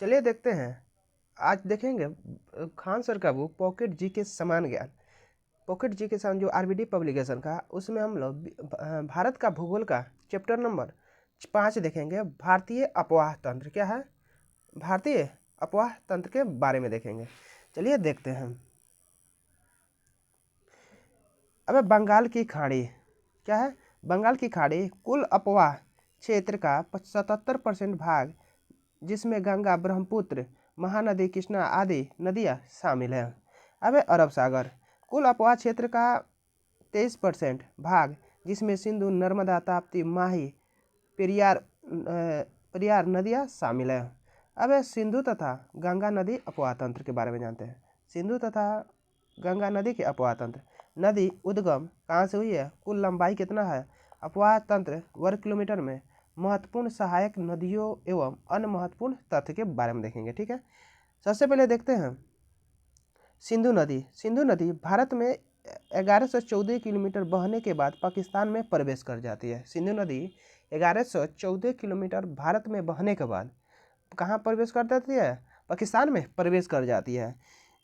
चलिए देखते हैं। आज देखेंगे खान सर का बुक पॉकेट जी के समान ज्ञान। पॉकेट जी के समान जो आरबीडी पब्लिकेशन का, उसमें हम लोग भारत का भूगोल का चैप्टर नंबर 5 देखेंगे। भारतीय अपवाह तंत्र क्या है, भारतीय अपवाह तंत्र के बारे में देखेंगे। चलिए देखते हैं। अब बंगाल की खाड़ी क्या है, बंगाल की खाड़ी कुल अपवाह क्षेत्र का 77% भाग, जिसमें गंगा, ब्रह्मपुत्र, महानदी, कृष्णा आदि नदियाँ शामिल हैं। अब अरब सागर कुल अपवाह क्षेत्र का 23% भाग, जिसमें सिंधु, नर्मदा, ताप्ती, माही, पेरियार नदियाँ शामिल हैं। अब सिंधु तथा गंगा नदी अपवाह तंत्र के बारे में जानते हैं। सिंधु तथा गंगा नदी के अपवाह तंत्र। नदी उद्गम कहाँ से हुई है, कुल लंबाई कितना है, अपवाह तंत्र वर्ग किलोमीटर में, महत्वपूर्ण सहायक नदियों एवं अन्य महत्वपूर्ण तथ्य के बारे में देखेंगे। ठीक है, सबसे पहले देखते हैं सिंधु नदी। सिंधु नदी भारत में 1114 किलोमीटर बहने के बाद पाकिस्तान में प्रवेश कर जाती है। सिंधु नदी 1114 किलोमीटर भारत में बहने के बाद कहाँ प्रवेश कर जाती है, पाकिस्तान में प्रवेश कर जाती है।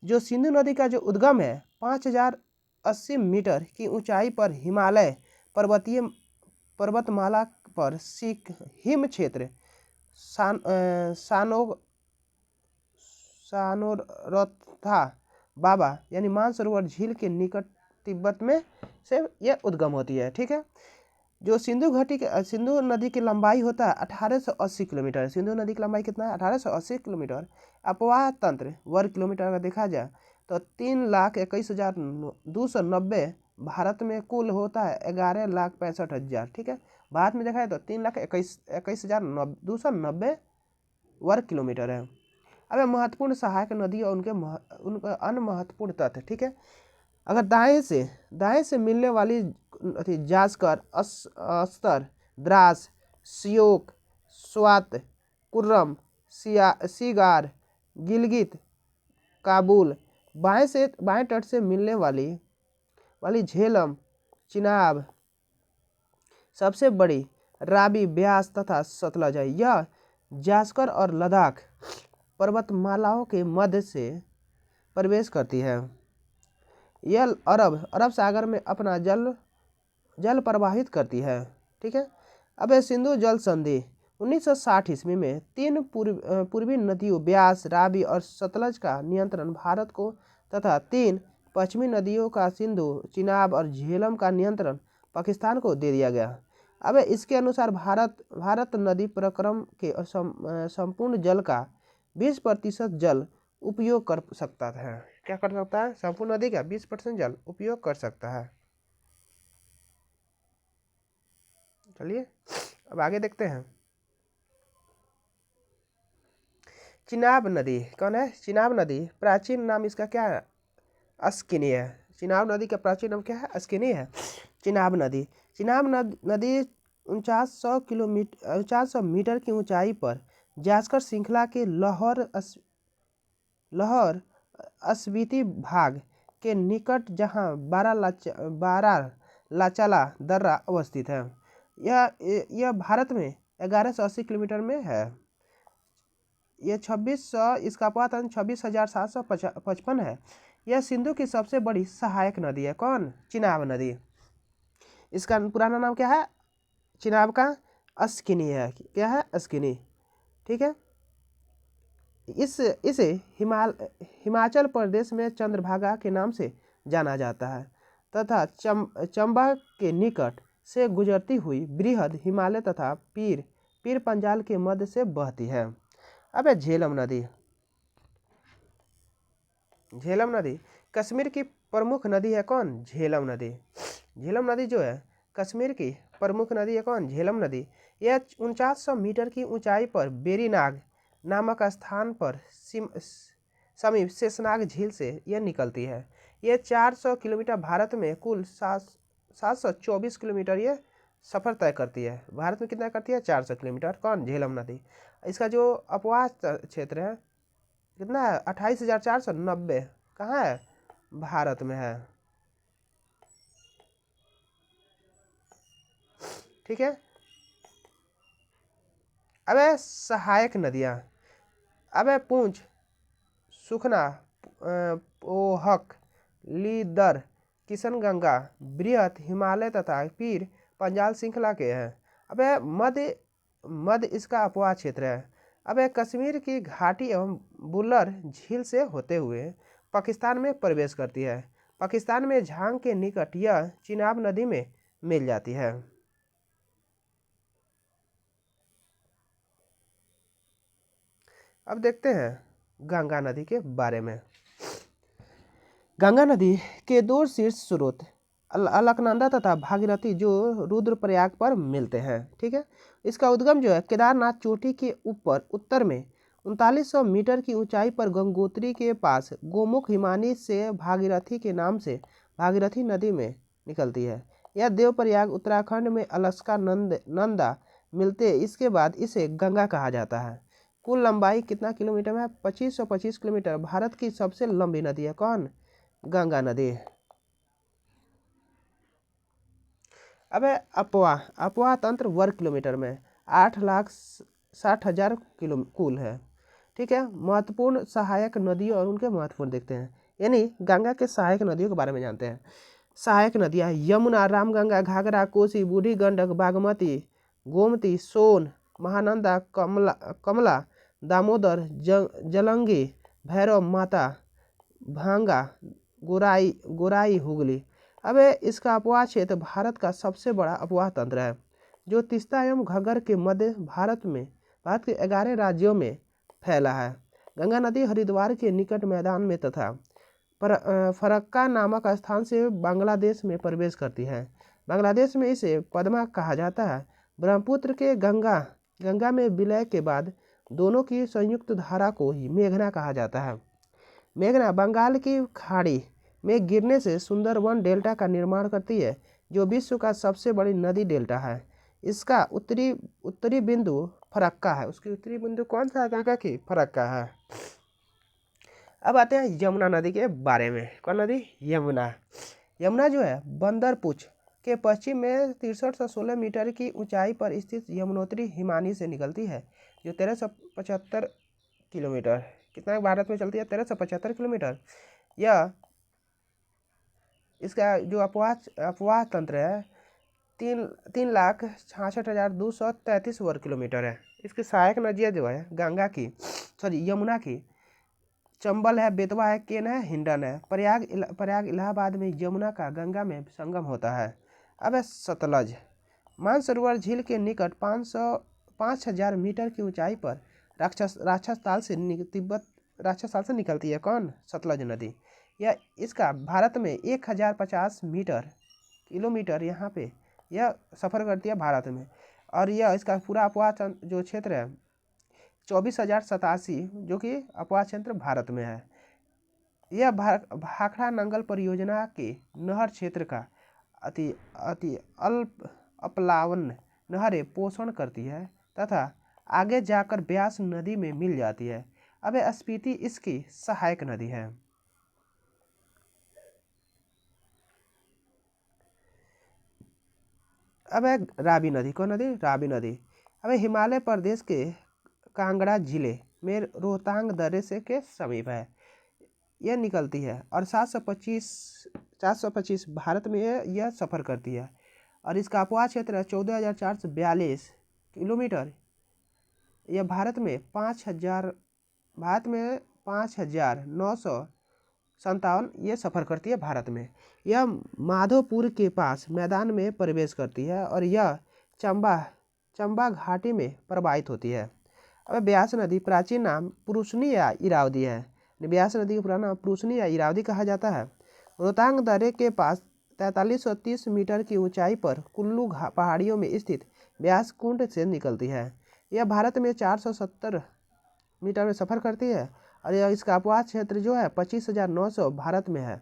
जो सिंधु नदी का जो उद्गम है 5080 मीटर की ऊंचाई पर हिमालय पर्वतीय पर्वतमाला पर सिख हिम क्षेत्र सानोरथा बाबा यानी मानसरोवर झील के निकट तिब्बत में से यह उद्गम होती है। ठीक है, जो सिंधु नदी की लंबाई होता है 1880 किलोमीटर। सिंधु नदी की लंबाई कितना है, 1880 किलोमीटर। अपवाह तंत्र वर्ग किलोमीटर अगर देखा जाए तो 3,21,290 भारत में कुल होता है 11,65,000। ठीक है, भारत में देखा है तो 3,21,290 वर्ग किलोमीटर है। अब महत्वपूर्ण सहायक नदी और उनके अन्य महत्वपूर्ण तथ्य। ठीक है, अगर दाएं से मिलने वाली जास्कर, अस्तर, द्रास, सियोक, स्वात, कुर्रम, सीगार, गिलगित, काबुल। बाएं तट से मिलने वाली झेलम, चिनाब, सबसे बड़ी राबी, ब्यास तथा सतलज है। यह जास्कर और लद्दाख पर्वतमालाओं के मध्य से प्रवेश करती है। यह अरब सागर में अपना जल प्रवाहित करती है। ठीक है, अब सिंधु जल संधि 1960 ईस्वी में 3 पूर्वी नदियों ब्यास, रावी और सतलज का नियंत्रण भारत को तथा 3 पश्चिमी नदियों का सिंधु, चिनाब और झेलम का नियंत्रण पाकिस्तान को दे दिया गया। अब इसके अनुसार भारत नदी प्रक्रम के संपूर्ण जल का 20% जल उपयोग कर सकता है। क्या कर सकता है, संपूर्ण नदी का 20% जल उपयोग कर सकता है। चलिए अब आगे देखते हैं। चिनाब नदी कौन है, चिनाब नदी प्राचीन नाम इसका क्या है, अस्किनी है। चिनाब नदी का प्राचीन नाम क्या है, अस्किनी है। चिनाब नदी 4900 मीटर की ऊंचाई पर जास्कर श्रृंखला के लाहौर अस्वीती भाग के निकट, जहां बारह लाचाला दर्रा अवस्थित है। यह भारत में 1180 किलोमीटर में है। यह 2600, इसका अपवाह तंत्र 26,755 है। यह सिंधु की सबसे बड़ी सहायक नदी है। कौन, चिनाब नदी। इसका पुराना नाम क्या है, चिनाब का अस्किनी है। क्या है, अस्किनी। ठीक है, इसे हिमाचल प्रदेश में चंद्रभागा के नाम से जाना जाता है तथा चंबा के निकट से गुजरती हुई बृहद हिमालय तथा पीर पंजाल के मध्य से बहती है। अब झेलम नदी कश्मीर की प्रमुख नदी है। कौन, झेलम नदी। झेलम नदी जो है कश्मीर की प्रमुख नदी है। कौन, झेलम नदी। यह 4900 मीटर की ऊंचाई पर बेरीनाग नामक स्थान पर समीप शेषनाग झील से यह निकलती है। यह 400 किलोमीटर भारत में कुल 724 किलोमीटर ये सफ़र तय करती है। भारत में कितना करती है, 400 किलोमीटर। कौन, झेलम नदी। इसका जो अपवाह क्षेत्र है कितना है, 28,490। कहाँ है, भारत में है। ठीक है, अब सहायक नदियाँ। अब पूंछ, सुखना, पोहक, लीदर, किशनगंगा, बृहत, हिमालय तथा पीर पंजाल श्रृंखला के हैं। अब मध्य मध्य इसका अपवाह क्षेत्र है। अब कश्मीर की घाटी एवं बुल्लर झील से होते हुए पाकिस्तान में प्रवेश करती है। पाकिस्तान में झांग के निकट यह चिनाब नदी में मिल जाती है। अब देखते हैं गंगा नदी के बारे में। गंगा नदी के दो शीर्ष स्रोत अलकनंदा तथा भागीरथी जो रुद्रप्रयाग पर मिलते हैं। ठीक है, इसका उद्गम जो है केदारनाथ चोटी के ऊपर उत्तर में 3900 मीटर की ऊंचाई पर गंगोत्री के पास गोमुख हिमानी से भागीरथी के नाम से भागीरथी नदी में निकलती है। यह देवप्रयाग उत्तराखंड में अलस्का नंदा मिलते इसके बाद इसे गंगा कहा जाता है। कुल लंबाई कितना किलोमीटर है? 2525 किलोमीटर। भारत की सबसे लंबी नदी है कौन? गंगा नदी। अब अपवाह तंत्र वर्ग किलोमीटर में 8,60,000 किलो कुल है। ठीक है, महत्वपूर्ण सहायक नदियों और उनके महत्वपूर्ण देखते हैं, यानी गंगा के सहायक नदियों के बारे में जानते हैं। सहायक नदियाँ यमुना, रामगंगा, घाघरा, कोसी, बूढ़ी गंडक, बागमती, गोमती, सोन, महानंदा, कमला, दामोदर, जलंगी, भैरव माता, भांगा, गोराई, हुगली। अब इसका अपवाह क्षेत्र भारत का सबसे बड़ा अपवाह तंत्र है जो तीस्ता एवं घग्गर के मध्य भारत के 11 राज्यों में फैला है। गंगा नदी हरिद्वार के निकट मैदान में तथा फरक्का नामक स्थान से बांग्लादेश में प्रवेश करती है। बांग्लादेश में इसे पद्मा कहा जाता है। ब्रह्मपुत्र के गंगा में विलय के बाद दोनों की संयुक्त धारा को ही मेघना कहा जाता है। मेघना बंगाल की खाड़ी में गिरने से सुंदरबन डेल्टा का निर्माण करती है जो विश्व का सबसे बड़ी नदी डेल्टा है। इसका उत्तरी बिंदु फरक्का है। उसकी उत्तरी बिंदु कौन सा है? गंगा की फरक्का है। अब आते हैं यमुना नदी के बारे में। कौन नदी? यमुना। यमुना जो है बंदरपुछ के पश्चिम में 6316 मीटर की ऊंचाई पर स्थित यमुनोत्री हिमानी से निकलती है जो 1375 किलोमीटर कितना भारत में चलती है? 1375 किलोमीटर। यह इसका जो अपवाह तंत्र है 3,66,233 वर्ग किलोमीटर है। इसकी सहायक नदियाँ जो है यमुना की चंबल है, बेतवा है, केन है, हिंडन है। प्रयाग इलाहाबाद में यमुना का गंगा में संगम होता है। अब है सतलज। मानसरोवर झील के निकट 5,000 मीटर की ऊंचाई पर राक्षस ताल से निकलती है कौन? सतलज नदी। यह इसका भारत में 1,050 किलोमीटर यहाँ पे यह सफ़र करती है भारत में। और यह इसका पूरा अपवाह जो क्षेत्र है 24,087 जो कि अपवाह क्षेत्र भारत में है। यह भाखड़ा नंगल परियोजना के नहर क्षेत्र का अति अपलावन नहरें पोषण करती है तथा आगे जाकर ब्यास नदी में मिल जाती है। अब स्पीति इसकी सहायक नदी है। अब है रावी नदी। कौन नदी? रावी नदी। अब हिमालय प्रदेश के कांगड़ा जिले में रोहतांग दर्रे से के समीप है। यह निकलती है और 425 भारत में यह सफ़र करती है और इसका अपवाह क्षेत्र है 14,442 किलोमीटर। यह भारत में 5,957 ये सफ़र करती है भारत में। यह माधोपुर के पास मैदान में प्रवेश करती है और यह चंबा घाटी में प्रवाहित होती है। अब ब्यास नदी प्राचीन नाम पुरुषनी या इरावदी है। ब्यास नदी का पुराना नाम पुरुषनी या इरावदी कहा जाता है। रोहतांग दर्रे के पास 4330 मीटर की ऊंचाई पर कुल्लू पहाड़ियों में स्थित ब्यास कुंड से निकलती है। यह भारत में 470 मीटर में सफ़र करती है और यह इसका अपवाह क्षेत्र जो है 25,900 भारत में है।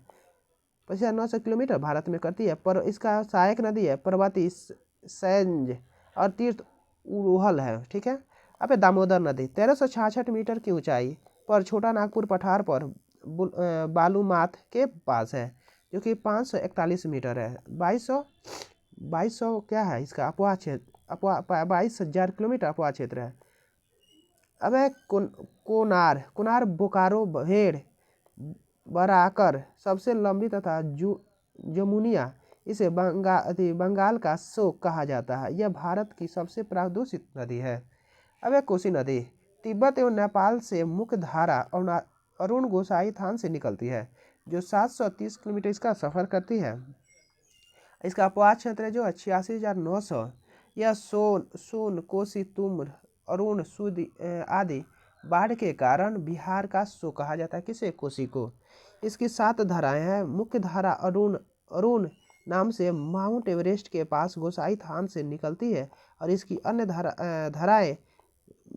25,900 किलोमीटर भारत में करती है। पर इसका सहायक नदी है पर्वती, सैंज और तीर्थ उरूहल है। ठीक है। अब दामोदर नदी 1366 मीटर की ऊंचाई पर छोटा नागपुर पठार पर बालूमाथ के पास है जो कि 541 मीटर है। 2200 क्या है इसका अपवाह क्षेत्र? 22,000 किलोमीटर अपवाह क्षेत्र है। अब है कोनार कोनार बोकारो भेड़ बराकर सबसे लंबी तथा जमुनिया इसे बंगाल का शोक कहा जाता है। यह भारत की सबसे प्रदूषित नदी है। अब है कोसी नदी तिब्बत एवं नेपाल से मुख्य धारा अरुण गोसाई थान से निकलती है, जो 730 किलोमीटर इसका सफर करती है। इसका अपवाद क्षेत्र है जो 86,900। यह सोन कोसी तुम्र अरुण सुदी आदि बाढ़ के कारण बिहार का सो कहा जाता है। किसे? कोसी को। इसकी 7 धाराएं हैं। मुख्य धारा अरुण नाम से माउंट एवरेस्ट के पास गोसाई थान से निकलती है और इसकी अन्य धाराएं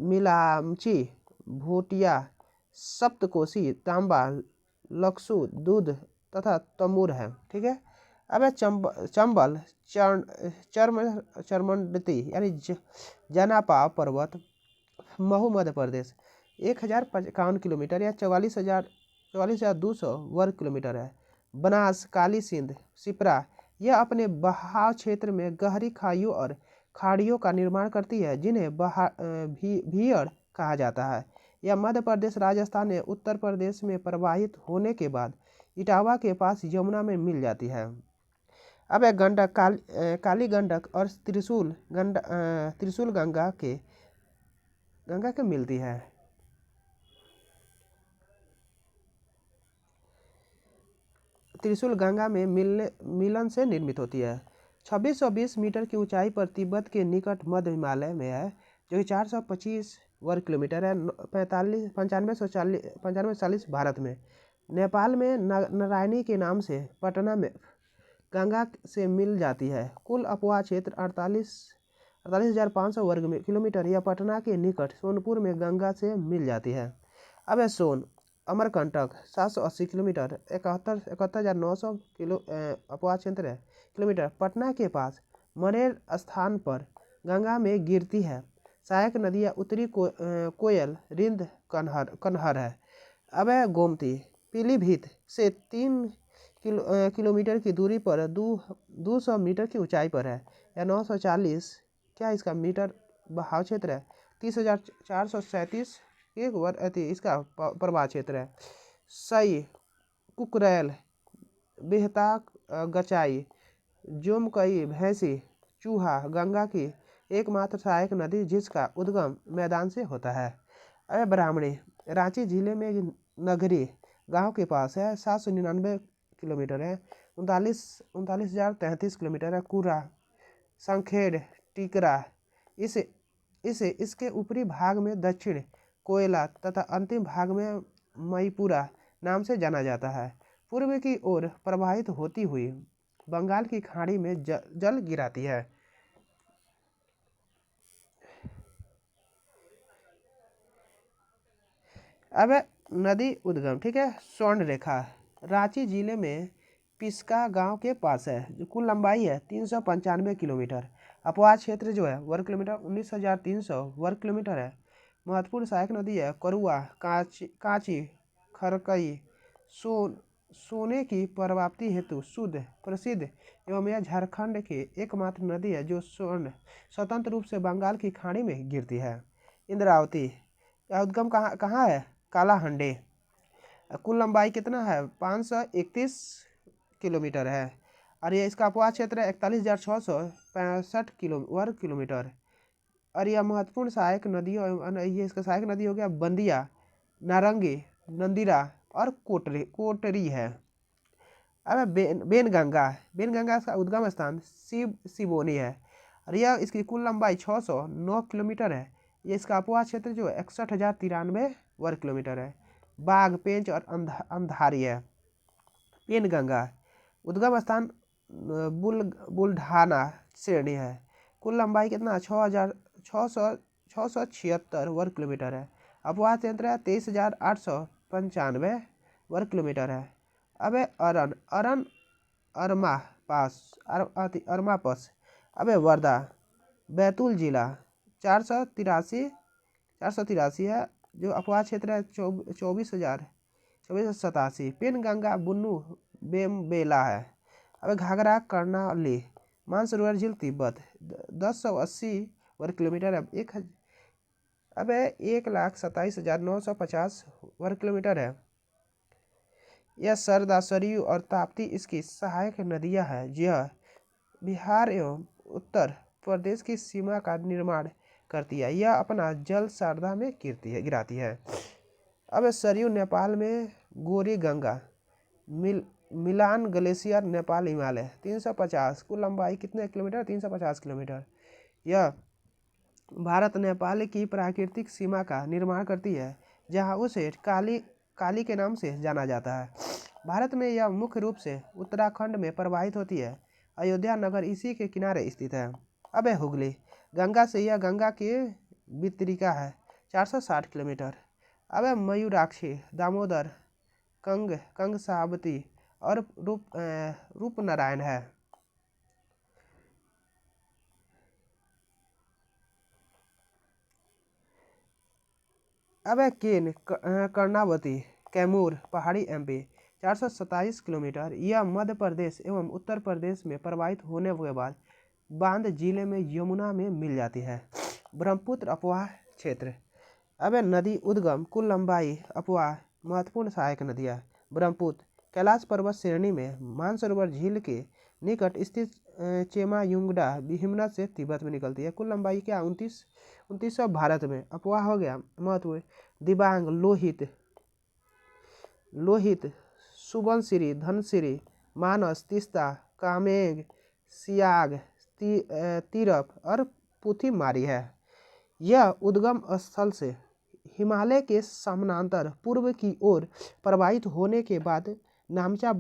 मिलामची भोटिया सप्तकोशी तांबा लक्सू दूध तथा तमूर है। ठीक है। अब है चंबल चरमंडती यानी जनापा पर्वत महू मध्य प्रदेश 1051 किलोमीटर या 44,200 वर्ग किलोमीटर है। बनास काली सिंध सिपरा यह अपने बहाव क्षेत्र में गहरी खाइयों और खाड़ियों का निर्माण करती है, जिन्हें भीड़ कहा जाता है। यह मध्य प्रदेश राजस्थान या उत्तर प्रदेश में प्रवाहित होने के बाद इटावा के पास यमुना में मिल जाती है। अब है गंडक काली गंडक और त्रिशूल गंगा के मिलती है। त्रिशूल गंगा में मिलन से निर्मित होती है। 2620 मीटर की ऊंचाई पर तिब्बत के निकट मध्य हिमालय में है, जो कि 425 वर्ग किलोमीटर है। 9540 भारत में। नेपाल में नारायणी के नाम से पटना में गंगा से मिल जाती है। कुल अपवाह क्षेत्र 48,500 वर्ग किलोमीटर या पटना के निकट सोनपुर में गंगा से मिल जाती है। अब है सोन अमरकंटक 780 किलोमीटर 71,900 अपवाह क्षेत्र है किलोमीटर पटना के पास मनेर स्थान पर गंगा में गिरती है। सहायक नदियाँ उत्तरी कोयल रिंद कन्हर है। अब है गोमती पीलीभीत से 3 किलोमीटर की दूरी पर 200 मीटर की ऊंचाई पर है या 940 क्या इसका मीटर बहाव क्षेत्र है। 30,437 इसका प्रवाह क्षेत्र है। सई कुकरैल बेहता गचाई जोमकई भैंसी चूहा गंगा की एकमात्र सहायक नदी जिसका उद्गम मैदान से होता है। अरे ब्राह्मणी रांची जिले में नगरी गांव के पास है। 799 किलोमीटर है। 39,33 किलोमीटर है। कुरा संखेड़ टिकरा इसके ऊपरी भाग में दक्षिण कोयला तथा अंतिम भाग में मईपुरा नाम से जाना जाता है। पूर्व की ओर प्रवाहित होती हुई बंगाल की खाड़ी में जल गिराती है। अब नदी उद्गम। ठीक है। स्वर्ण रेखा रांची जिले में पिस्का गांव के पास है, जो कुल लंबाई है 395 किलोमीटर। अपवाह क्षेत्र जो है वर्ग किलोमीटर 19,300 वर्ग किलोमीटर है। महत्वपूर्ण सहायक नदी है करुआ कांची खरकई सोने की प्राप्ति हेतु शुद्ध प्रसिद्ध एवं यह झारखंड की एकमात्र नदी है जो स्वतंत्र रूप से बंगाल की खाड़ी में गिरती है। इंद्रावती यह उद्गम कहाँ है? कालाहंडे। कुल लंबाई कितना है? 531 किलोमीटर है और ये इसका अपवाह क्षेत्र है 41,665 वर्ग किलोमीटर। और यह महत्वपूर्ण सहायक नदियों ये इसका सहायक नदी हो गया बंदिया नारंगी नंदिरा और कोटरी है। अब बेनगंगा का उद्गम स्थान सिबोनी है और यह इसकी कुल लंबाई 609 किलोमीटर है। ये इसका अपवाह क्षेत्र जो है 61,093 वर्ग किलोमीटर है। बाघ पेंच और अंधारी है। पेनगंगा उद्गम स्थान बुल्ढाना श्रेणी है। कुल लंबाई कितना? 6,676 वर्ग किलोमीटर है। अपवाह क्षेत्र है 23,895 वर्ग किलोमीटर है। अब है अरन अरमा पास। अब है वर्धा बैतूल जिला 483 है, जो अपवाह क्षेत्र है 24,87। पेनगंगा बुन्नू बेला है। अब घाघरा कर्णाली मानसरोवर झील तिब्बत 1080 वर्ग किलोमीटर है। अब 1,27,950 वर्ग किलोमीटर है। यह सरदा, सरयू और ताप्ती इसकी सहायक नदियां हैं। यह बिहार एवं उत्तर प्रदेश की सीमा का निर्माण करती है। यह अपना जल शारदा में गिराती है। अब सरयू नेपाल में, गोरी गंगा, मिलान ग्लेशियर नेपाल हिमालय 350, कुल लंबाई कितने किलोमीटर? 350 किलोमीटर। यह भारत नेपाल की प्राकृतिक सीमा का निर्माण करती है, जहां उसे काली के नाम से जाना जाता है। भारत में यह मुख्य रूप से उत्तराखंड में प्रवाहित होती है। अयोध्या नगर इसी के किनारे स्थित है। अब है हुगली गंगा से, यह गंगा की वितरिका है, 460 किलोमीटर। अब है मयूराक्षी, दामोदर, कंगसावती और रूपनारायण है। अब है केन, कर्णावती, कैमूर, पहाड़ी एमपी 427 किलोमीटर। यह मध्य प्रदेश एवं उत्तर प्रदेश में प्रवाहित होने के बाद बांध जिले में यमुना में मिल जाती है। ब्रह्मपुत्र अपवाह क्षेत्र। अब है नदी उद्गम, कुल लंबाई, अपवाह, महत्वपूर्ण सहायक नदियाँ। ब्रह्मपुत्र कैलाश पर्वत श्रेणी में मानसरोवर झील के निकट स्थित चेमायुंगडा हिमनद से तिब्बत में निकलती है। कुल लंबाई क्या? 2900। भारत में अपवाह हो गया। महत्व दिबांग, लोहित, सुबनसिरी, धनसिरी, मानस, तीस्ता, कामेंग, सियाग, तीरप और पुथीमारी है। यह उद्गम स्थल से हिमालय के समानांतर पूर्व की ओर प्रवाहित होने के बाद नामचा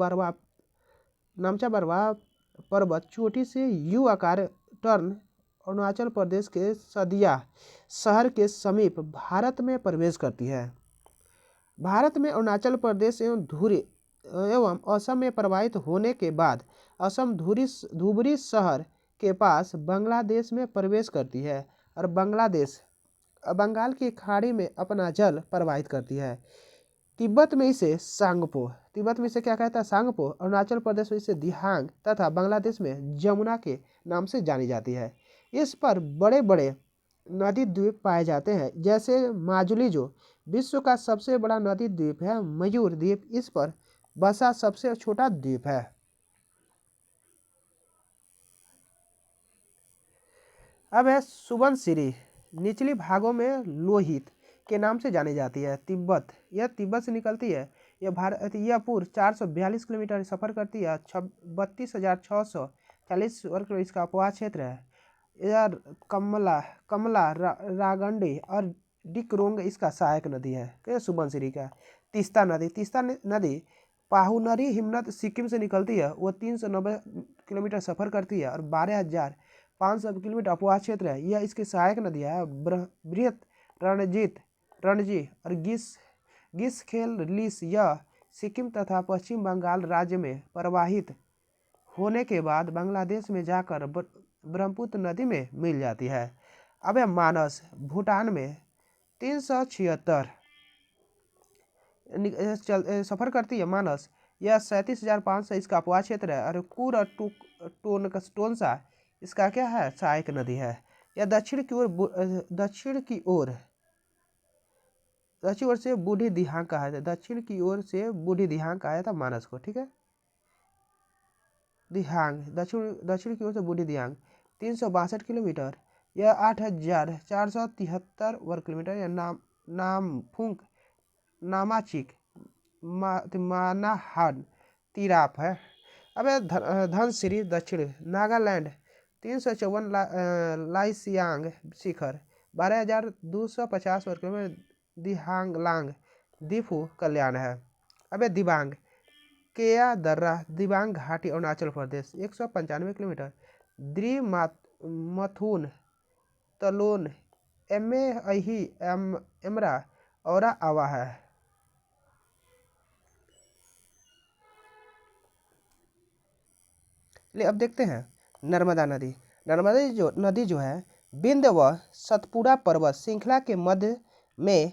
बरवा पर्वत चोटी से यू आकार टर्न अरुणाचल प्रदेश के सदिया शहर के समीप भारत में प्रवेश करती है। भारत में अरुणाचल प्रदेश एवं असम में प्रवाहित होने के बाद असम धुबरी शहर के पास बांग्लादेश में प्रवेश करती है और बंगाल की खाड़ी में अपना जल प्रवाहित करती है। तिब्बत में इसे क्या कहता है? सांगपो। अरुणाचल प्रदेश में इसे दिहांग तथा बांग्लादेश में जमुना के नाम से जानी जाती है। इस पर बड़े बड़े नदी द्वीप पाए जाते हैं, जैसे माजुली जो विश्व का सबसे बड़ा नदी द्वीप है। मयूर द्वीप इस पर बसा सबसे छोटा द्वीप है। अब है सुबनसिरी, निचली भागों में लोहित के नाम से जानी जाती है। यह तिब्बत से निकलती है। यह पूर्व 442 किलोमीटर सफर करती है। 32,640 वर्ग किलोमीटर इसका अपवाह क्षेत्र है। यह कमला, रागंडी और डिक्रोंग इसका सहायक नदी है। सुबनसिरी का तीस्ता नदी पाहुनरी हिमनद सिक्किम से निकलती है। वो 390 किलोमीटर सफर करती है और 12,500 किलोमीटर अपवाह क्षेत्र है। यह इसकी सहायक नदियाँ है। बृहत, रणजी और गिसखेल लिस यह सिक्किम तथा पश्चिम बंगाल राज्य में प्रवाहित होने के बाद बांग्लादेश में जाकर ब्रह्मपुत्र नदी में मिल जाती है। अब है मानस, भूटान में 376 सफर करती है। मानस यह 37,500 इसका अपवाह क्षेत्र है। और कुर और टोनसा इसका क्या है? सहायक नदी है। यह दक्षिण की ओर से बूढ़ी दिहांग कहा था। दक्षिण की ओर से बूढ़ी दिहांग कहा था मानस को। ठीक है, दिहांग दक्षिण की ओर से बूढ़ी दिहांग 362 किलोमीटर। यह 8,473 वर्ग किलोमीटर। यह नामफुंक, नामाचिक, मानाहान, तिराप है। अब धनसिरी दक्षिण नागालैंड 354 लाइसियांग शिखर 12,250 वर्ग किलोमीटर। दिहांगलांग दीफू कल्याण है। अब दिबांग केया दर्रा, दिबांग घाटी अरुणाचल प्रदेश 195 किलोमीटर। द्रिमथुन, तलोन, अही, एमरा और आवा है। चलिए अब देखते हैं नर्मदा नदी। नदी जो है विंध्य व सतपुड़ा पर्वत श्रृंखला के मध्य में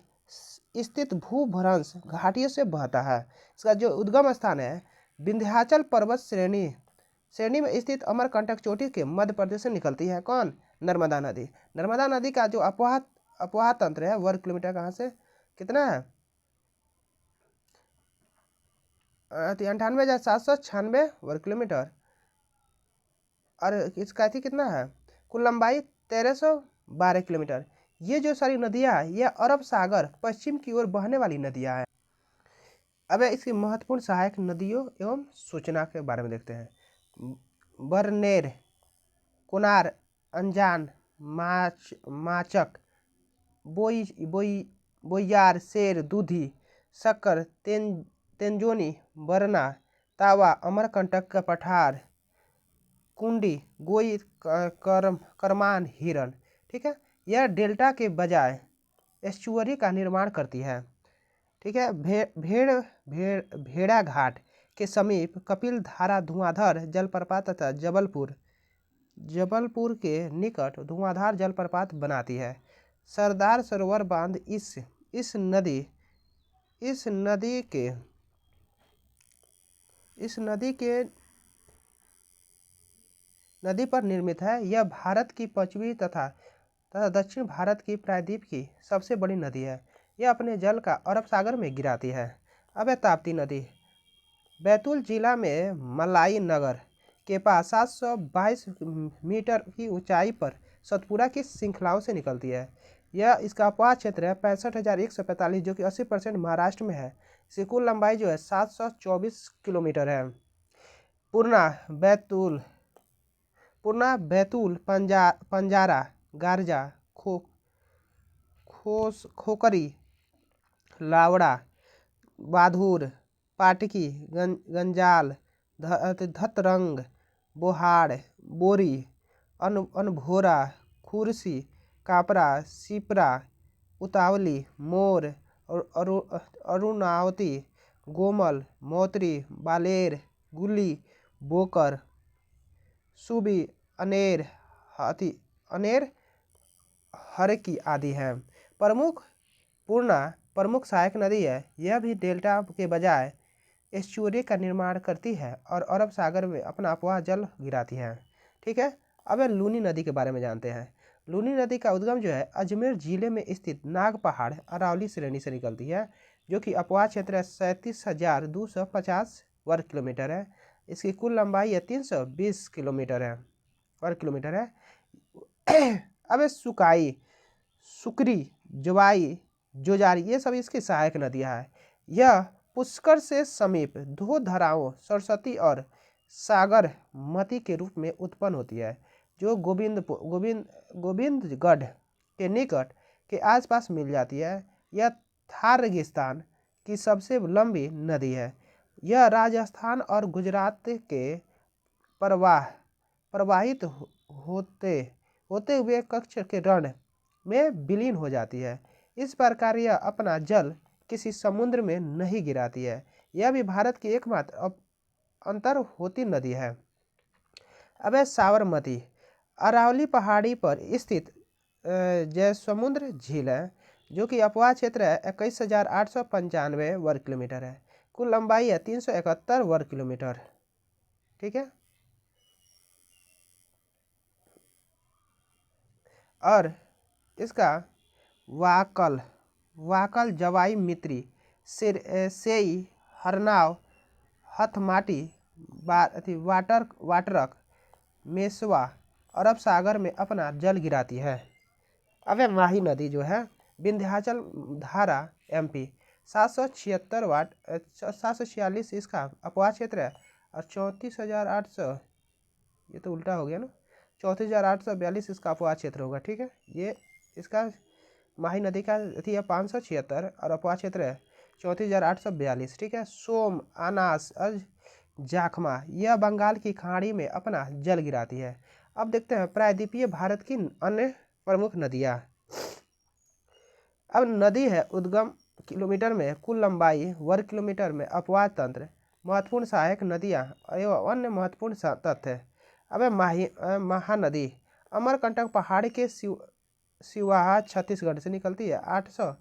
स्थित भूभ्रंश घाटियों से बहता है। इसका जो उद्गम स्थान है विंध्याचल पर्वत श्रेणी में स्थित अमरकंटक चोटी के मध्य प्रदेश से निकलती है। कौन? नर्मदा नदी। नर्मदा नदी का जो अपवाह तंत्र है वर्ग किलोमीटर कहाँ से कितना है 98,796 वर्ग किलोमीटर। और इसका थी कितना है कुल लंबाई 1312 किलोमीटर। ये जो सारी नदियाँ हैं ये अरब सागर पश्चिम की ओर बहने वाली नदियाँ हैं। अब इसकी महत्वपूर्ण सहायक नदियों एवं सूचना के बारे में देखते हैं। बरनेर, कुनार, अंजान, माचक, बोयार, शेर, दूधी, शक्कर, तेंजोनी, बरना, तावा, अमरकंटक का पठार, कुंडी, गोई, करमान, हिरन। ठीक है, यह डेल्टा के बजाय एस्चुअरी का निर्माण करती है। ठीक है, भेड़ा घाट के समीप कपिल धारा धुआंधार जलप्रपात तथा जबलपुर के निकट धुआंधार जलप्रपात बनाती है। सरदार सरोवर बांध इस नदी पर निर्मित है। यह भारत की पश्चिमी तथा दक्षिण भारत की प्रायद्वीप की सबसे बड़ी नदी है। यह अपने जल का अरब सागर में गिराती है। अब है ताप्ती नदी। बैतूल जिला में मलाई नगर के पास 722 मीटर की ऊंचाई पर सतपुरा की श्रृंखलाओं से निकलती है। यह इसका अपवाह क्षेत्र है 65,145 जो कि 80% महाराष्ट्र में है। इसकी कुल लंबाई जो है 724 किलोमीटर है। पूर्णा, बैतूल, पंजारा, गारजा, खोकरी, लावड़ा, बाधूर, पाटकी, गंजाल, धतरंग, बोहाड़, बोरी, अनभोरा, खुरसी, कापरा, सिपरा, उतावली, मोर, अरुणावती, गोमल, मोत्री, बालेर, गुली, बोकर, सुबी, अनेर, हरकी आदि है। प्रमुख सहायक नदी है। यह भी डेल्टा के बजाय एस्चुअरी का निर्माण करती है और अरब सागर में अपना अपवाह जल गिराती है। ठीक है, अब लूनी नदी के बारे में जानते हैं। लूनी नदी का उद्गम जो है अजमेर जिले में स्थित नाग पहाड़ अरावली श्रेणी से निकलती है जो कि अपवाह क्षेत्र 37,250 वर्ग किलोमीटर है। इसकी कुल लंबाई है 320 वर्ग किलोमीटर है। अब सुकरी, जवाई, जोजारी ये सब इसकी सहायक नदियाँ हैं। यह पुष्कर से समीप दो धाराओं सरस्वती और सागरमती के रूप में उत्पन्न होती है जो गोविंदगढ़ के निकट के आसपास मिल जाती है। यह थार रेगिस्तान की सबसे लंबी नदी है। यह राजस्थान और गुजरात के प्रवाहित होते हुए कच्छ के रण में विलीन हो जाती है। इस प्रकार यह अपना जल किसी समुद्र में नहीं गिराती है। यह भी भारत की एकमात्र अंतर होती नदी है। अब है साबरमती। अरावली पहाड़ी पर स्थित जयसमुद्र झील है जो कि अपवाह क्षेत्र है 21,895 वर्ग किलोमीटर है। कुल लंबाई है 371 वर्ग किलोमीटर। ठीक है, और इसका वाकल, जवाई मित्री, सेई, हरनाव, हथमाटी, वाटरक, मेसवा अरब सागर में अपना जल गिराती है। अब माही नदी जो है विंध्याचल धारा MP 746 इसका अपवाह क्षेत्र है और 34,800 ये तो उल्टा हो गया ना 34,842 इसका अपवाह क्षेत्र होगा। ठीक है, ये इसका माही नदी का थी 576 और अपवाह क्षेत्र है 34,842। ठीक है, सोम, अनास, जाखमा यह बंगाल की खाड़ी में अपना जल गिराती है। अब देखते हैं प्रायद्वीपीय भारत की अन्य प्रमुख नदियाँ। अब नदी है उद्गम किलोमीटर में, कुल लंबाई वर्ग किलोमीटर में, अपवाह तंत्र, महत्वपूर्ण सहायक नदियाँ एवं अन्य महत्वपूर्ण तथ्य। अब महानदी अमरकंटक पहाड़ के सिवाहा छत्तीसगढ़ से निकलती है 800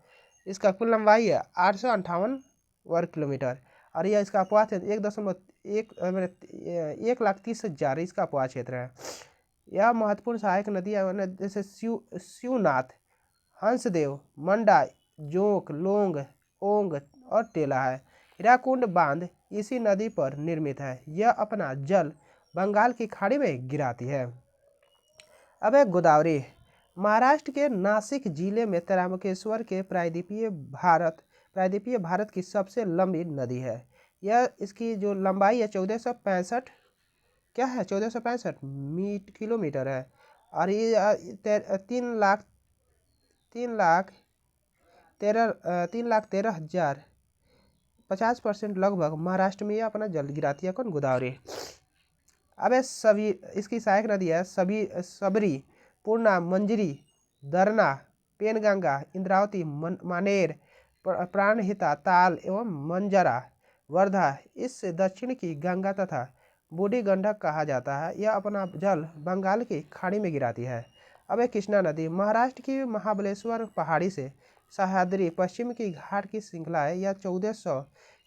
इसका कुल लंबाई है 858 वर्ग किलोमीटर और यह इसका अपवाह क्षेत्र 1,30,000 इसका अपवाह क्षेत्र है। यह महत्वपूर्ण सहायक नदियाँ जैसे शिवनाथ, हंसदेव, मंडा, जोंक, लोंग, ओंग और टेला है। हीराकुंड बांध इसी नदी पर निर्मित है। यह अपना जल बंगाल की खाड़ी में गिराती है। अब है गोदावरी। महाराष्ट्र के नासिक जिले में त्रंबकेश्वर के प्रायद्वीपीय भारत की सबसे लंबी नदी है। यह इसकी जो लंबाई है 1465 क्या है 1465 किलोमीटर है। और ये 3,13,000 50% लगभग महाराष्ट्र में यह अपना जल गिराती है। कौन? गोदावरी। अब है सभी इसकी सहायक नदी है सबरी, पूर्णा, मंजरी, दरना, पेनगंगा, इंद्रावती, मानेर, प्राणहिता, ताल एवं मंजरा, वर्धा। इस दक्षिण की गंगा तथा बूढ़ी गंडक कहा जाता है। यह अपना जल बंगाल की खाड़ी में गिराती है। अब है कृष्णा नदी। महाराष्ट्र की महाबलेश्वर पहाड़ी से सह्याद्री पश्चिम की घाट की श्रृंखला है। यह 1400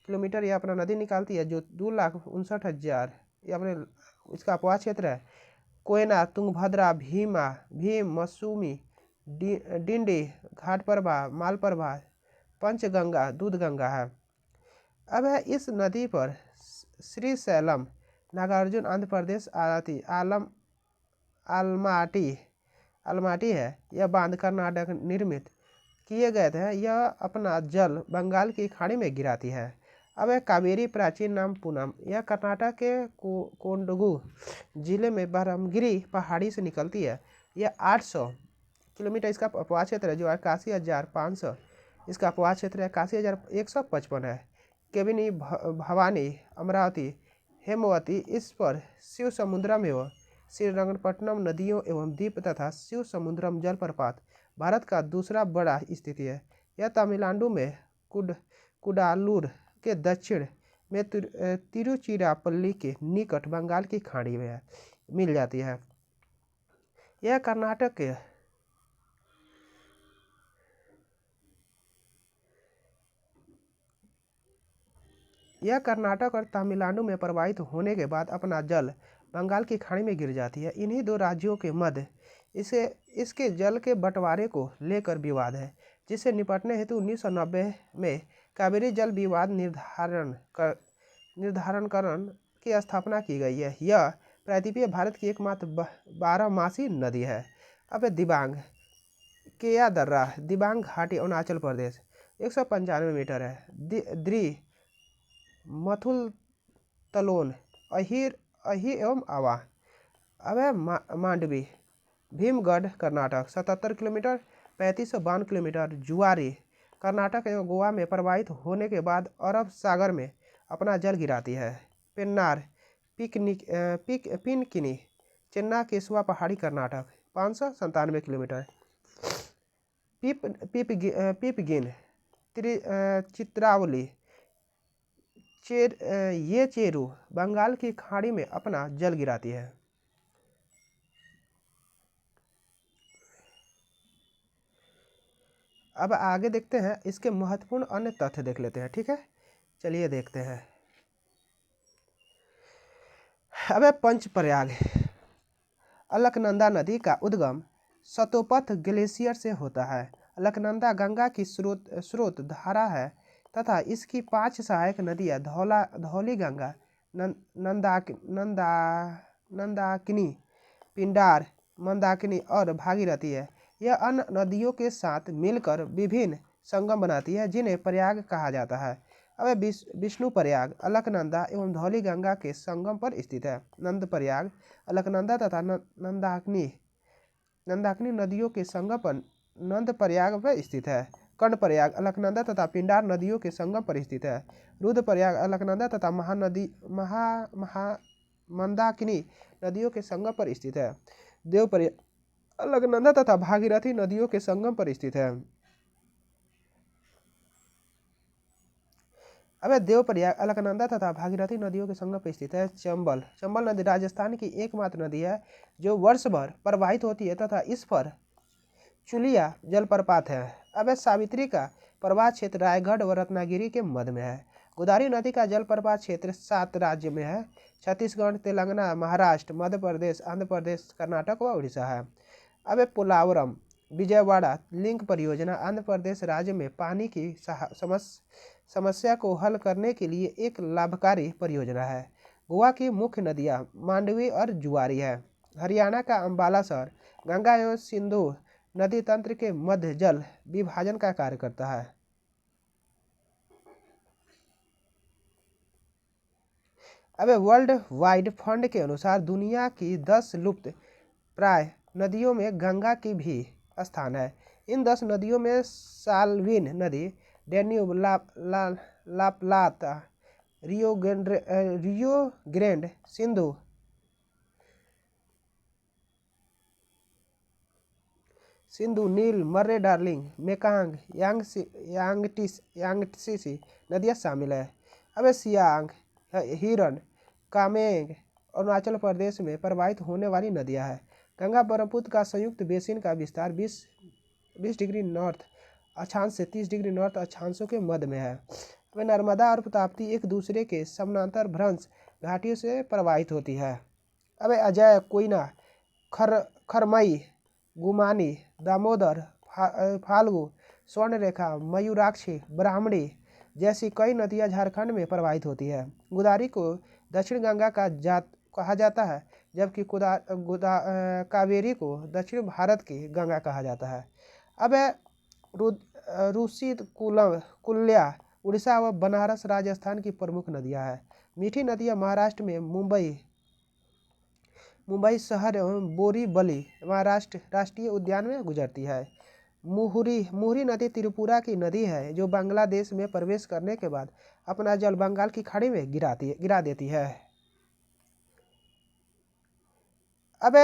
किलोमीटर यह अपना नदी निकालती है, जो 2,59,000 ये अपने इसका अपवाह क्षेत्र है। कोयना, तुंगभद्रा, भीम, मसूमी, डिंडी, घाटप्रभा, मालप्रभा, पंचगंगा, दूधगंगा है। अब है इस नदी पर श्रीशैलम, नागार्जुन, आंध्र प्रदेश, आलमाटी है। यह बांध कर्नाटक निर्मित किए गए थे। यह अपना जल बंगाल की खाड़ी में गिराती है। अब है कावेरी, प्राचीन नाम पूनम। यह कर्नाटक के कोंडगू जिले में बरमगिरी पहाड़ी से निकलती है। यह 800 किलोमीटर इसका अपवाह क्षेत्र है, जो 81,500 इसका अपवाह क्षेत्र है। 81,155 है। केबिनी, भवानी, अमरावती, हेमवती, इस पर शिव समुद्रम एवं श्रीरंगपट्टनम नदियों एवं द्वीप तथा शिव समुद्रम जलप्रपात भारत का दूसरा बड़ा स्थिति है। यह तमिलनाडु में कुडालूर के दक्षिण में तिरुचिरापल्ली के निकट बंगाल की खाड़ी में मिल जाती है। यह कर्नाटक और तमिलनाडु में प्रवाहित होने के बाद अपना जल बंगाल की खाड़ी में गिर जाती है। इन्हीं दो राज्यों के मध्य इसके जल के बंटवारे को लेकर विवाद है, जिसे निपटने हेतु 1990 में कावेरी जल विवाद निर्धारणकरण की स्थापना की गई है। यह प्रायद्वीपीय भारत की एकमात्र 12मासी नदी है। अब दिबांग केया दर्रा, दिबांग घाटी, अरुणाचल प्रदेश 195 मीटर है। द्री, मथुल, तलोन, अही एवं आवा। अब है मांडवी, भीमगढ़, कर्नाटक 77 किलोमीटर 3552 किलोमीटर। जुआरी कर्नाटक एवं गोवा में प्रवाहित होने के बाद अरब सागर में अपना जल गिराती है। पेन्नार, पिनकिनी, चेन्ना केशवा पहाड़ी, कर्नाटक 597 किलोमीटर। पीपगिन, चित्रावली, ये चेरू बंगाल की खाड़ी में अपना जल गिराती है। अब आगे देखते हैं, इसके महत्वपूर्ण अन्य तथ्य देख लेते हैं। ठीक है, चलिए देखते हैं। अब है पंचप्रयाग। अलकनंदा नदी का उद्गम सतोपथ ग्लेशियर से होता है। अलकनंदा गंगा की स्रोत धारा है तथा इसकी 5 सहायक नदियां धौली गंगा, नंदाकिनी, पिंडार, मंदाकिनी और भागीरथी है। यह अन्य नदियों के साथ मिलकर विभिन्न संगम बनाती है, जिन्हें प्रयाग कहा जाता है। अब विष्णु प्रयाग अलकनंदा एवं धौली गंगा के संगम पर स्थित है। नंद प्रयाग अलकनंदा तथा नंदाकिनी नदियों के संगम पर नंद प्रयाग पर स्थित है। कर्ण प्रयाग अलकनंदा तथा पिंडार नदियों के संगम पर स्थित है। रुद्र प्रयाग अलकनंदा तथा मंदाकिनी नदियों के संगम पर स्थित है। देव प्रयाग अलकनंदा तथा भागीरथी नदियों के संगम पर स्थित है। अब देवप्रयाग अलकनंदा तथा भागीरथी नदियों के संगम पर स्थित है। चंबल नदी राजस्थान की एकमात्र नदी है जो वर्ष भर प्रवाहित होती है तथा इस पर चुलिया जलप्रपात है। अब सावित्री का प्रवाह क्षेत्र रायगढ़ व रत्नागिरी के मध्य में है। गोदावरी नदी का जलप्रपात क्षेत्र 7 राज्य में है: छत्तीसगढ़, तेलंगाना, महाराष्ट्र, मध्य प्रदेश, आंध्र प्रदेश, कर्नाटक व उड़ीसा है। अब पोलावरम विजयवाड़ा लिंक परियोजना आंध्र प्रदेश राज्य में पानी की समस्या को हल करने के लिए एक लाभकारी परियोजना है। गोवा की मुख्य नदियाँ मांडवी और जुआरी है। हरियाणा का अंबाला शहर गंगा एवं सिंधु नदी तंत्र के मध्य जल विभाजन का कार्य करता है। अब वर्ल्ड वाइड फंड के अनुसार दुनिया की 10 लुप्त प्राय नदियों में गंगा की भी स्थान है। इन 10 नदियों में साल्विन नदी, डेन्यूब, लाप्लाता, रियो ग्रैंड, सिंधु, नील, मर्रे डार्लिंग, मेकांग, यांगटीसी नदियाँ शामिल है। अब सियांग, हिरन, कामेंग अरुणाचल प्रदेश में प्रवाहित होने वाली नदियाँ हैं। गंगा ब्रह्मपुत्र का संयुक्त बेसिन का विस्तार 20 डिग्री नॉर्थ अक्षांश से 30 डिग्री नॉर्थ अक्षांशों के मध्य में है। अब नर्मदा और ताप्ती एक दूसरे के समानांतर भ्रंश घाटियों से प्रवाहित होती है। अब अजय, कोयना, खरमई, गुमानी, दामोदर, फाल्गु, स्वर्णरेखा, मयूराक्षी, ब्राह्मणी जैसी कई नदियां झारखंड में प्रवाहित होती है। गोदावरी को दक्षिण गंगा कहा जाता है, जबकि कावेरी को दक्षिण भारत की गंगा कहा जाता है। अब रूसी कुल्या उड़ीसा व बनारस राजस्थान की प्रमुख नदियां हैं। मीठी नदियां महाराष्ट्र में मुंबई शहर एवं बोरीवली महाराष्ट्र राष्ट्रीय उद्यान में गुजरती है। मुहुरी नदी त्रिपुरा की नदी है, जो बांग्लादेश में प्रवेश करने के बाद अपना जल बंगाल की खाड़ी में गिरा देती है। अब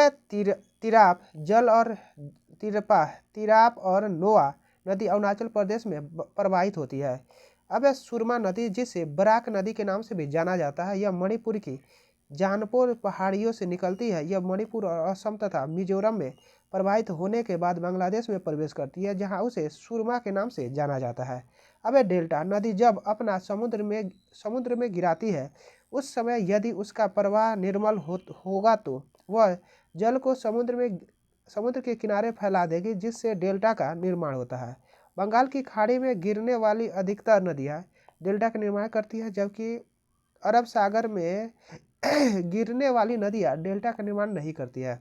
तिराप और नोआ नदी अरुणाचल प्रदेश में प्रवाहित होती है। अब सुरमा नदी, जिसे बराक नदी के नाम से भी जाना जाता है, यह मणिपुर की जानपोर पहाड़ियों से निकलती है। यह मणिपुर और असम तथा मिजोरम में प्रवाहित होने के बाद बांग्लादेश में प्रवेश करती है, जहां उसे सुरमा के नाम से जाना जाता है। अब डेल्टा नदी जब अपना समुद्र में गिराती है, उस समय यदि उसका प्रवाह निर्मल होगा तो वह जल को समुद्र के किनारे फैला देगी, जिससे डेल्टा का निर्माण होता है। बंगाल की खाड़ी में गिरने वाली अधिकतर नदियाँ डेल्टा का निर्माण करती है, जबकि अरब सागर में गिरने वाली नदियाँ डेल्टा का निर्माण नहीं करती है,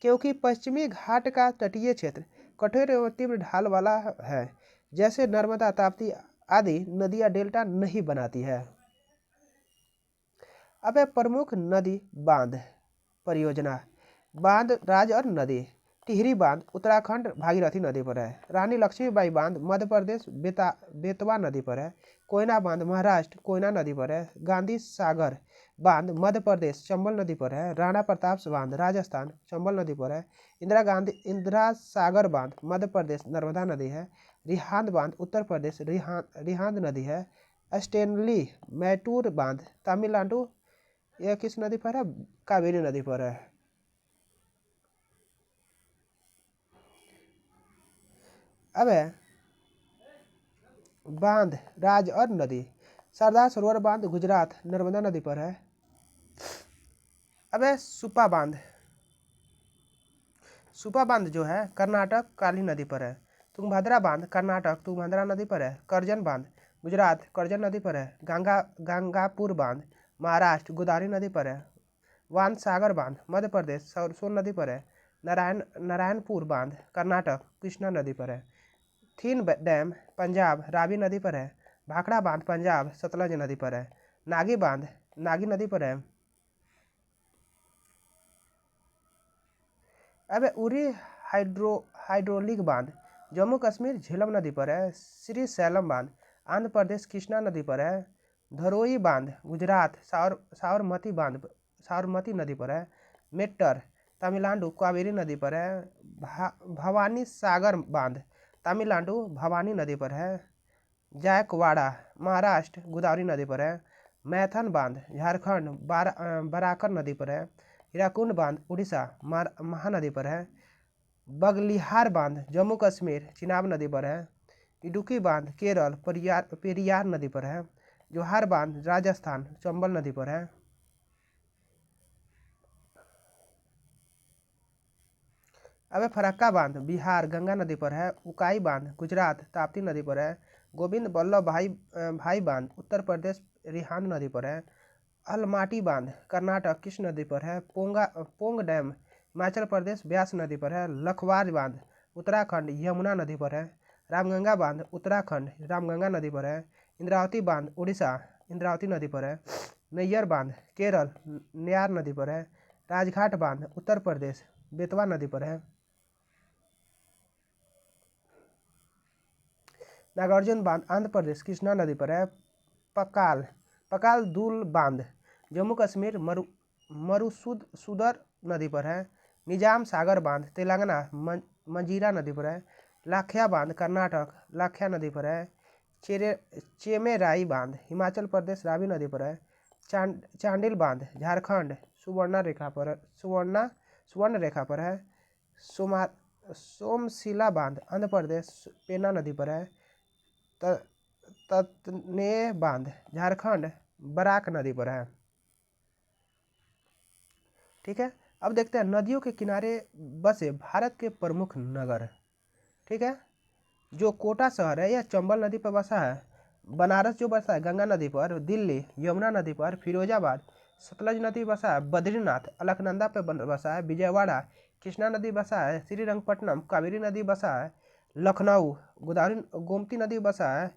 क्योंकि पश्चिमी घाट का तटीय क्षेत्र कठोर एवं तीव्र ढाल वाला है। जैसे नर्मदा, ताप्ती आदि नदियाँ डेल्टा नहीं बनाती है। अब प्रमुख नदी बांध परियोजना। बांध राज्य और नदी। टिहरी बांध उत्तराखंड भागीरथी नदी पर है। रानी लक्ष्मीबाई बांध मध्य प्रदेश बेतवा नदी पर है। कोयना बांध महाराष्ट्र कोयना नदी पर है। गांधी सागर बांध मध्य प्रदेश चंबल नदी पर है। राणा प्रताप बांध राजस्थान चंबल नदी पर है। इंदिरा सागर बांध मध्य प्रदेश नर्मदा नदी है। रिहांद बांध उत्तर प्रदेश रिहांद नदी है। स्टेनली मैटूर बांध तमिलनाडु, यह किस नदी पर है? कावेरी नदी पर है। अब बांध राज्य और नदी। सरदार सरोवर बांध गुजरात नर्मदा नदी पर है। अब सुपा बांध जो है कर्नाटक काली नदी पर है। तुंगभद्रा बांध कर्नाटक तुंगभद्रा नदी पर है। करजन बांध गुजरात करजन नदी पर है। गंगापुर बांध महाराष्ट्र गोदावरी नदी पर है। वान सागर बांध मध्य प्रदेश सोन नदी पर है। नारायणपुर बांध कर्नाटक कृष्णा नदी पर है। थीन डैम पंजाब रावी नदी पर है। भाखड़ा बांध पंजाब सतलज नदी पर है। नागी बांध नागी नदी पर है। अब उरी हाइड्रोलिक बांध जम्मू कश्मीर झेलम नदी पर है। श्री सैलम बांध आंध्र प्रदेश कृष्णा नदी पर है। धरोई बांध गुजरात साबरमती नदी पर है। मेट्टर तमिलनाडु कावेरी नदी पर है। भवानी सागर बांध तमिलनाडु भवानी नदी पर है। जायकवाड़ा महाराष्ट्र गोदावरी नदी पर है। मैथन बांध झारखंड बराकर नदी पर है। हीराकुंड बांध उड़ीसा महानदी पर है। बगलिहार बांध जम्मू कश्मीर चिनाब नदी पर है। इडुक्की बांध केरल पेरियार नदी पर है। जोहार बांध राजस्थान चंबल नदी पर है। अब फरक्का बांध बिहार गंगा नदी पर है। उकाई बांध गुजरात ताप्ती नदी पर है। गोविंद बल्लभ भाई बांध उत्तर प्रदेश रिहांद नदी पर है। अलमाटी बांध कर्नाटक कृष्ण नदी पर है। पोंग डैम हिमाचल प्रदेश ब्यास नदी पर है। लखवार बांध उत्तराखंड यमुना नदी पर है। रामगंगा बांध उत्तराखंड रामगंगा नदी पर है। इंद्रावती बांध उड़ीसा इंद्रावती नदी पर है। नैयर बांध केरल नयार नदी पर है। राजघाट बांध उत्तर प्रदेश बेतवा नदी पर है। नागार्जुन बांध आंध्र प्रदेश कृष्णा नदी पर है। पकाल दुल बांध जम्मू कश्मीर मरुसूदर नदी पर है। निजाम सागर बांध तेलंगाना मंजीरा नदी पर है। लाखिया बांध कर्नाटक लाखिया नदी पर है। चेमेराई बांध हिमाचल प्रदेश रावी नदी पर है। चांडिल बांध झारखंड सुवर्ण रेखा पर है। सोमशिला बांध आंध्र प्रदेश पेना नदी पर है। ततने बांध झारखंड बराक नदी पर है। ठीक है, अब देखते हैं नदियों के किनारे बसे भारत के प्रमुख नगर। ठीक है, जो कोटा शहर है यह चंबल नदी पर बसा है। बनारस जो बसा है गंगा नदी पर। दिल्ली यमुना नदी पर। फिरोजाबाद सतलज नदी बसा है। बद्रीनाथ अलकनंदा पे बसा है। विजयवाड़ा कृष्णा नदी बसा है। श्रीरंगपट्टनम कावेरी नदी बसा है। लखनऊ गोदावरी गोमती नदी बसा है।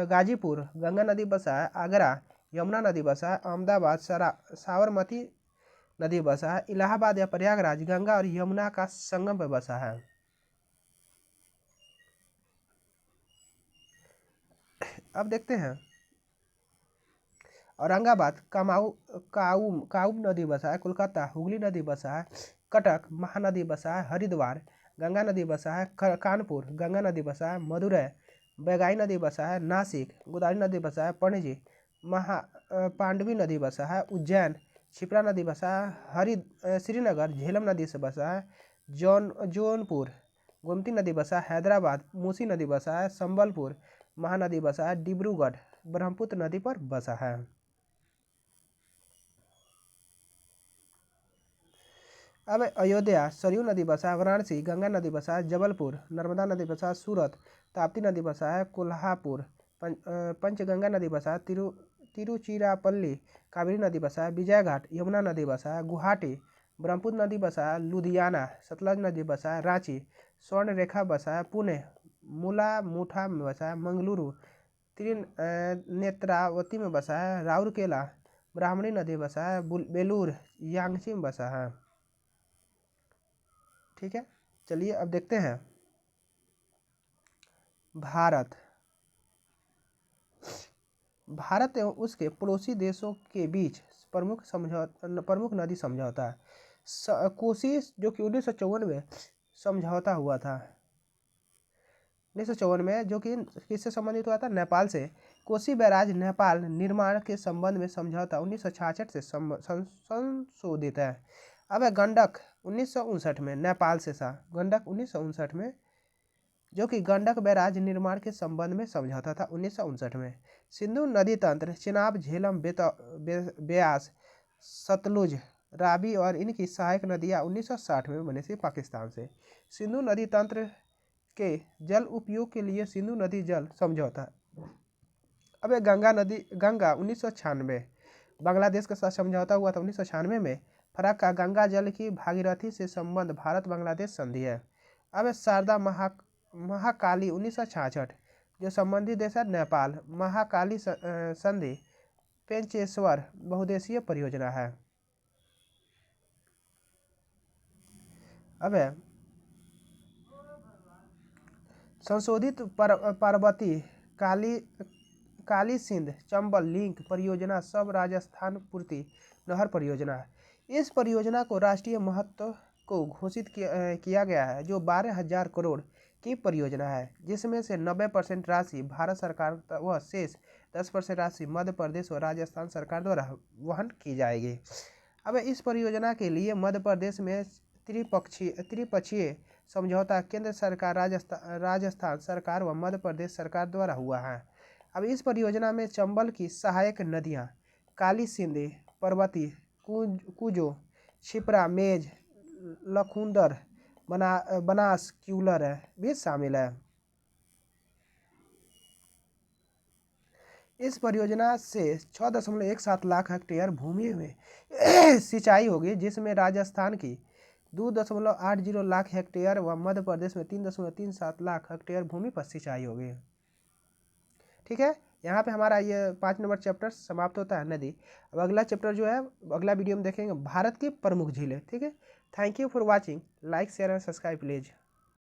गाजीपुर गंगा नदी बसा है। आगरा यमुना नदी बसा है। अहमदाबाद साबरमती नदी बसा है। इलाहाबाद या प्रयागराज गंगा और यमुना का संगम पर बसा है। अब देखते हैं औरंगाबाद काउम नदी बसा है। कोलकाता हुगली नदी बसा है। कटक महानदी बसा है। हरिद्वार गंगा नदी बसा है। कानपुर गंगा नदी बसा है। मदुरै बैगाई नदी बसा है। नासिक गोदावरी नदी बसा है। पणजी पांडवी नदी बसा है। उज्जैन क्षिप्रा नदी बसा है। श्रीनगर झेलम नदी से बसा है। जौनपुर गोमती नदी बसा है। हैदराबाद मूसी नदी बसा है। संबलपुर महानदी बसा है। डिब्रूगढ़ ब्रह्मपुत्र नदी पर बसा है। अब अयोध्या सरयू नदी बसा है। वाराणसी गंगा नदी बसा है। जबलपुर नर्मदा नदी बसा है। सूरत ताप्ती नदी बसा है। कोल्हापुर पंचगंगा नदी बसा है। तिरुचिरापल्ली कावेरी नदी बसा है। विजयघाट यमुना नदी बसा है। गुवाहाटी ब्रह्मपुत्र नदी बसा है। लुधियाना सतलज नदी बसा है। रांची स्वर्ण रेखा बसा है। पुणे मूला मुठा में बसा है। मंगलुरु नेत्रावती में बसा है। राउरकेला ब्राह्मणी नदी बसा है। बेलूर यांगची में बसा है। ठीक है, चलिए अब देखते हैं भारत एवं उसके पड़ोसी देशों के बीच प्रमुख नदी समझौता है। कोसी जो कि 1954 में समझौता हुआ था। 1954 में जो कि किससे संबंधित हुआ था? नेपाल से। कोसी बैराज नेपाल निर्माण के संबंध में समझौता 1966 से संशोधित है। अब है गंडक 1959 में नेपाल से था। गंडक 1959 में जो कि गंडक बैराज निर्माण के संबंध में समझौता था 1959 में। सिंधु नदी तंत्र चिनाब झेलम ब्यास सतलुज रावी और इनकी सहायक नदियां 1960 में बने थी पाकिस्तान से। सिंधु नदी तंत्र के जल उपयोग के लिए सिंधु नदी जल समझौता। अब गंगा 1996 बांग्लादेश के साथ समझौता हुआ था 1996 में। फरक्का गंगा जल की भागीरथी से संबंध भारत बांग्लादेश संधि है। अब शारदा महाकाली 1966 जो संबंधित देश है नेपाल। महाकाली संधि पेंचेश्वर बहुदेशीय परियोजना है। अब संशोधित पार्वती काली सिंध चंबल लिंक परियोजना सब राजस्थान पूर्ति नहर परियोजना है। इस परियोजना को राष्ट्रीय महत्व को घोषित किया गया है, जो 12,000 करोड़ की परियोजना है, जिसमें से 90% राशि भारत सरकार व शेष 10% राशि मध्य प्रदेश और राजस्थान सरकार द्वारा वहन की जाएगी। अब इस परियोजना के लिए मध्य प्रदेश में त्रिपक्षीय समझौता केंद्र सरकार राजस्थान सरकार व मध्य प्रदेश सरकार द्वारा हुआ है। अब इस परियोजना में चंबल की सहायक नदियाँ काली सिंध पर्वती कुजो क्षिप्रा मेज लखुंदर बनासक्यूलर है भी शामिल है। इस परियोजना से 6.17 लाख हेक्टेयर भूमि में सिंचाई होगी, जिसमें राजस्थान की 2.80 लाख हेक्टेयर व मध्य प्रदेश में 3.37 लाख हेक्टेयर भूमि पर सिंचाई होगी। ठीक है, यहाँ पे हमारा ये 5 नंबर चैप्टर समाप्त होता है नदी। अब अगला चैप्टर जो है अगला वीडियो में देखेंगे भारत की प्रमुख झीलें। ठीक है, thank you for watching, like share and subscribe please.